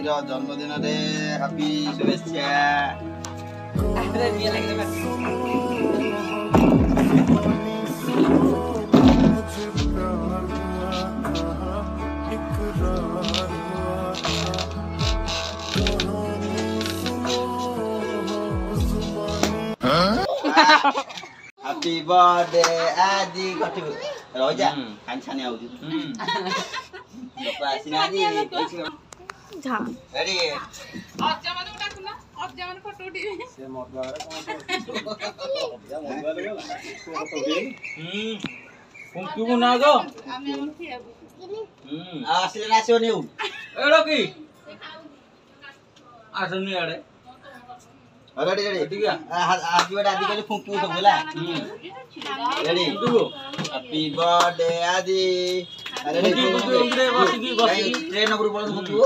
ସାଥିର ଜନ୍ମଦିନରେ ହାପି ଶୁଭେଚ୍ଛା। Happy birthday Adi katu. Roja kan chane auju. Bapak sini Adi. Ja. Ready? Ajja mane utakuna. Ajja mane photo udibe. Se modwara kon Pungku na go. Ami amon khiabu. asli nasi niu. Ero ki? Asni ade. Ready ready. Ready ya? Happy birthday Adi kali fungku to bola. Ready? Happy birthday Adi. Ready? Train number bola fungku.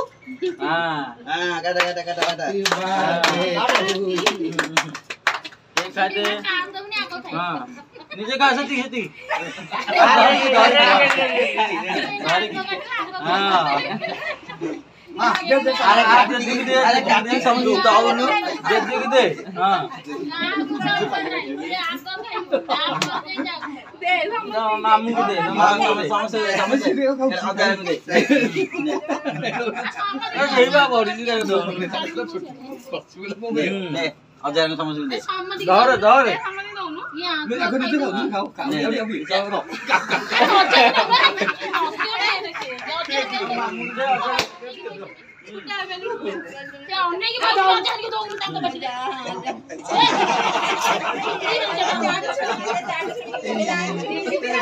Kata. एक साथ नीचे का सती सती मामू को दे हजार में समझ ले दौड़ दौड़ मैं अगर नीचे दो खाओ अभी जाओ रो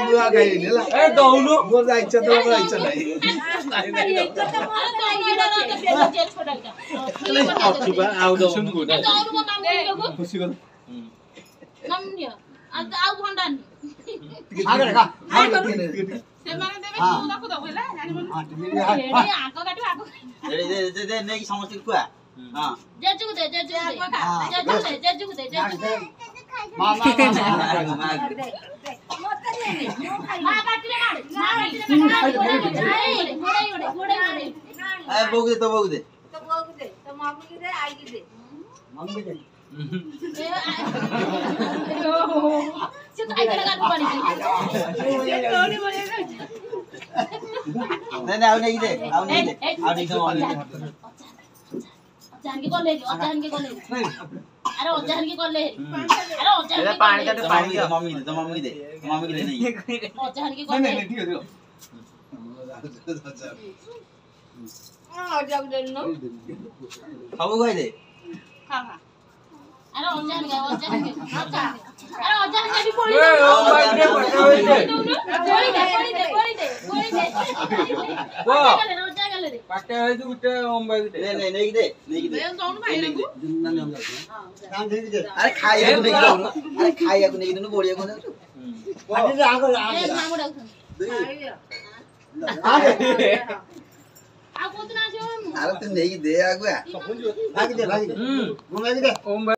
बुआ गई नेला ए दोनो बोला इच्छा तो बोला इच्छा नहीं सुबह आओ दो सुन को खुशी को नम दियो आज आउ भंडान आगे रखा से माने देबे सुदा को दबेला जानि मन आको काटू आको दे नहीं समझ कुआ हां जेजु को दे जेजु को दे मां बोग दे तो मामू की दे आई की दे मम्मी दे से तो आई लगा पानी नहीं आउ नहीं दे आउ नहीं दे जान के कॉल ले अरे जान के कॉल ले अरे पानी का मम्मी दे नहीं जान के कॉल ले जब दे नो खाओ गए दे हां अरे जान के भी बोली ए ओ भाई दे वो पाटे है तो गुटे ओम भाई दे नहीं दे जाऊं भाई रे को काम दे अरे खाइया को नहीं दो अरे खाइया को नहीं दो बोलिया को आगे से आगे मामू डाक आ कोतना छो अरे तू नहीं दे आगुआ लागी दे ओम भाई